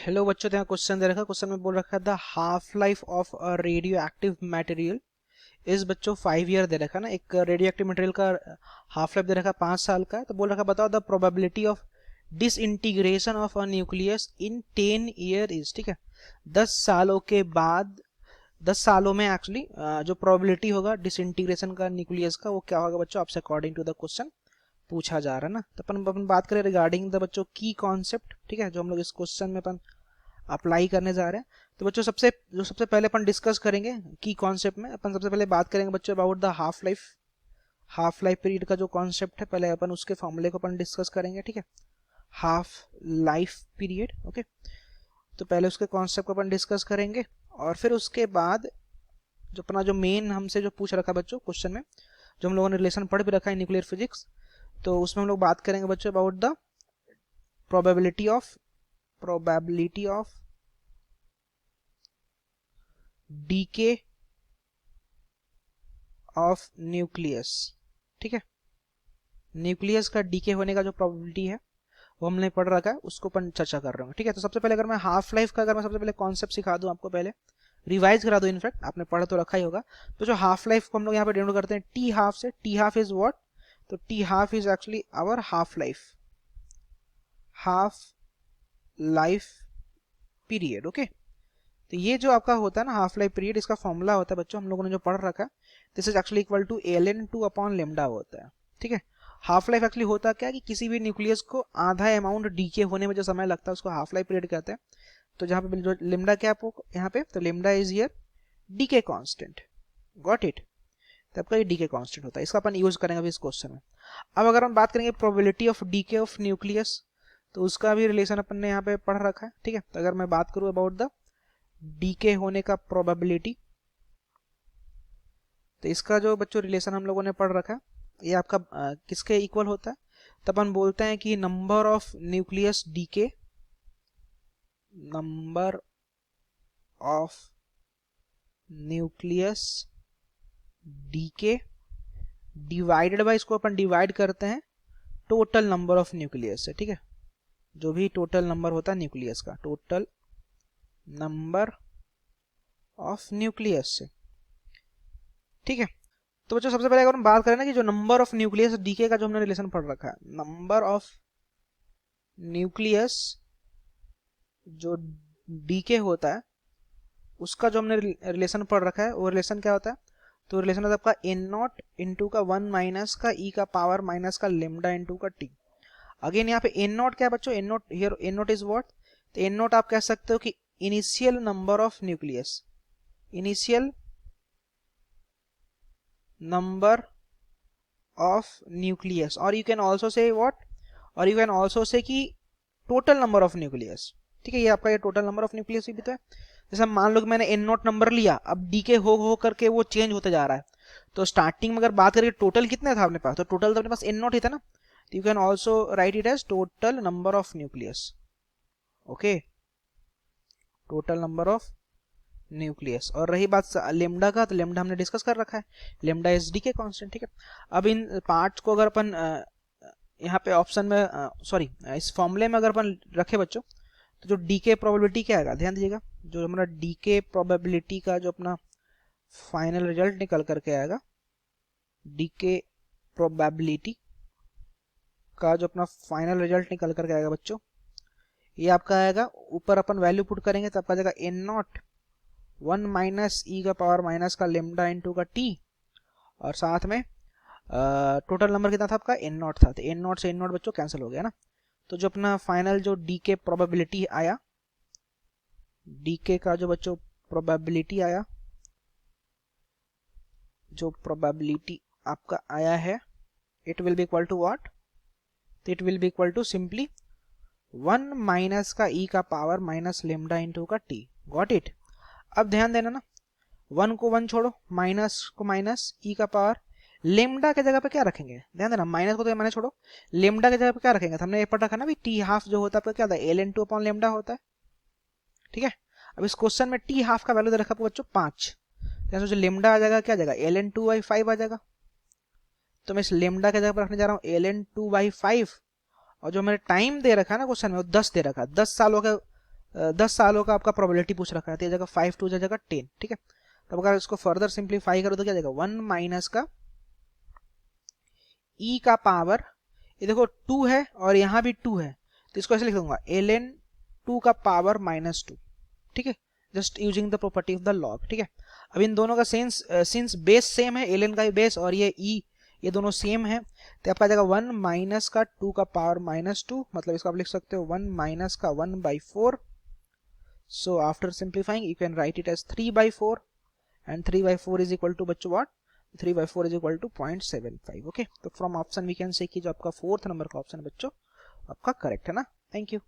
Hello बच्चों, यहाँ question दे रखा है। क्वेश्चन में बोल रखा है the half life of a radio active material इस बच्चों 5 ईयर दे रखा है ना। एक रेडियो एक्टिव मटेरियल का हाफ लाइफ दे रखा है 5 साल का है। तो बोल रखा है बताओ the probability of disintegration of a nucleus in 10 year is. ठीक है, 10 सालों के बाद, 10 सालों में एक्चुअली जो प्रोबेबिलिटी होगा डिसइंटीग्रेशन का न्यूक्लियस का, वो क्या होगा बच्चों आपसे अकॉर्डिंग टू द क्वेश्चन पूछा जा रहा है ना। तो अपन बात करें रिगार्डिंग द बच्चों की कॉन्सेप्ट। ठीक है, जो हम लोग इस क्वेश्चन में अपन अप्लाई करने जा रहे हैं। तो बच्चों सबसे पहले अपन डिस्कस करेंगे की कॉन्सेप्ट में। अपन सबसे पहले बात करेंगे बच्चों about the half life period का जो कॉन्सेप्ट है, पहले अपन उसके फॉर्मूले को अपन डिस्कस करेंगे। ठीक है, हाफ लाइफ पीरियड। ओके, तो पहले उसके कॉन्सेप्ट को अपन डिस्कस करेंगे और फिर उसके बाद जो अपना जो मेन हमसे जो पूछ रखा बच्चों क्वेश्चन में, जो हम लोगों ने रिलेशन पढ़ भी रखा है न्यूक्लियर फिजिक्स, तो उसमें हम लोग बात करेंगे बच्चों about the probability of DK of nucleus. ठीक है, न्यूक्लियस का डीके होने का जो प्रोबेबिलिटी है वो हमने पढ़ रखा है, उसको अपन चर्चा कर रहे हैं। ठीक है, तो सबसे पहले अगर मैं हाफ लाइफ का अगर मैं सबसे पहले कॉन्सेप्ट सिखा दूं आपको, पहले रिवाइज करा दूं, इनफैक्ट आपने पढ़ा तो रखा ही होगा। तो जो हाफ लाइफ को हम लोग यहाँ पे डिनोट करते हैं टी हाफ से। T half is what? तो T half is actually our half life period. Okay, तो ये जो आपका होता है ना हाफ लाइफ पीरियड, इसका फॉर्मूला होता है बच्चों हम लोगों ने जो पढ़ रखा है, this is actually equal to ln2 upon lambda होता है। ठीक है, हाफ लाइफ एक्चुअली होता क्या है कि किसी भी न्यूक्लियस को आधा अमाउंट डीके होने में जो समय लगता है उसको हाफ लाइफ पीरियड कहते हैं। तो जहाँ पे जो लेमडा क्या है यहाँ पे, तो lambda is here decay constant. Got it? तो आपका ये डीके कांस्टेंट होता है, इसका अपन यूज करेंगे अभी इस क्वेश्चन में। अब अगर हम बात करेंगे probability of DK of nucleus, तो उसका भी रिलेशन अपन ने यहाँ पे पढ़ रखा है। ठीक है, तो अगर मैं बात करूँ अबाउट द डीके होने का प्रोबेबिलिटी, तो इसका जो बच्चों रिलेशन हम लोगों ने पढ़ रखा है, ये आपका किसके इक्वल होता है? तो अपन बोलते हैं कि number of nucleus decay divided by, इसको अपन डिवाइड करते हैं टोटल नंबर ऑफ न्यूक्लियस से। ठीक है, जो भी टोटल नंबर होता है न्यूक्लियस का, टोटल नंबर ऑफ न्यूक्लियस से। ठीक है, तो बच्चों सबसे पहले अगर हम बात करें ना कि जो नंबर ऑफ न्यूक्लियस डीके का जो हमने रिलेशन पढ़ रखा है, नंबर ऑफ न्यूक्लियस जो डीके होता है उसका जो हमने रिलेशन पढ़ रखा है, वो रिलेशन क्या होता है? तो रिलेशन होता है आपका एन नॉट इंटू का 1 माइनस का ई का पावर माइनस का लेमडा इंटू का टी। अगेन यहाँ पे एन नॉट क्या है बच्चों? N naught here, N naught is what? तो एन नॉट आप कह सकते हो कि initial number of nucleus, initial number of nucleus, or you can also say what, or you can also say कि total number of nucleus। ठीक है, ये आपका ये total number of nucleus भी तो है। जैसे मान लो कि मैंने n नॉट नंबर लिया, अब डीके हो करके वो चेंज होते जा रहा है। तो स्टार्टिंग में अगर बात करें टोटल कितने था अपने पास, तो टोटल तो अपने पास n नॉट ही था ना। तो you can also write it as total number of nucleus. Okay, total number of nucleus. और रही बात लेमडा का, तो लेमडा हमने डिस्कस कर रखा है, लेमडा इज डीके कांस्टेंट। ठीक है, अब इन पार्ट्स को अगर अपन यहाँ पे ऑप्शन में सॉरी इस फॉर्मूले में अगर अपन रखे बच्चों, तो जो डीके प्रोबेबिलिटी क्या आएगा, ध्यान दीजिएगा, जो हमारा डीके प्रोबेबिलिटी का जो अपना फाइनल रिजल्ट निकल करके आएगा, डीके प्रोबेबिलिटी का जो अपना फाइनल रिजल्ट निकल करके आएगा बच्चों, ये आपका आएगा, ऊपर अपन वैल्यू पुट करेंगे तो आपका जाएगा एन नॉट 1 माइनस ई का पावर माइनस का लेमडा इंटू का टी, और साथ में टोटल नंबर कितना था आपका? एन नॉट था। तो एन नॉट से एन नॉट बच्चों कैंसिल हो गया ना। तो जो अपना फाइनल जो डीके प्रोबेबिलिटी आया, डीके का जो बच्चों प्रोबेबिलिटी आया, जो प्रोबेबिलिटी आपका आया है, it will be equal to what? तो it will be equal to simply 1 minus का ई का पावर माइनस लेमडा इंटू का टी। Got it? अब ध्यान देना ना, 1 को 1 छोड़ो, माइनस को माइनस, ई का पावर, लेमडा के जगह पे क्या रखेंगे? ध्यान देना, माइनस को तो माइनस छोड़ो, लेमडा के जगह पे क्या रखेंगे? तो हमने ये पढ़ रखा ना भी टी हाफ जो होता है क्या होता है? ln2 अपॉन लेमडा होता है। ठीक है, अब इस क्वेश्चन में टी हाफ का वैल्यू दे रखा बच्चों 5, तो जो लेमडा आ जाएगा क्या आ जाएगा? ln2/5 आ जाएगा। तो मैं इस लेमडा के जगह पर रखने जा रहा हूँ ln2/5, और जो मैंने टाइम दे रखा है ना क्वेश्चन में, वो 10 दे रखा है, 10 साल हो गए 10 सालों का आपका प्रोबेबिलिटी पूछ रखा है, तो ये जगह 5 2 जगह 10, ठीक है। तो अगर इसको फर्दर सिंप्लीफाई करो तो क्या जाएगा 1 माइनस का e का पावर, ये देखो 2 है और यहाँ भी 2 है, तो इसको ऐसे लिख दूंगा ln 2 का पावर -2, ठीक है, just using the property of the log, ठीक है। अब इन दोनों का सिंस बेस सेम है, ln का भी बेस और ये e, ये दोनों सेम है, तो आपका जाएगा 1 माइनस का 2 का पावर -2, मतलब इसको आप लिख सकते हो 1 माइनस का 1/4। So after simplifying you can write it as 3/4 and 3/4 is equal to बच्चों what, 3/4 is equal to 0.75। Okay, तो from option we can say कि जो आपका 4th नंबर का ऑप्शन है बच्चों आपका करेक्ट है ना। Thank you.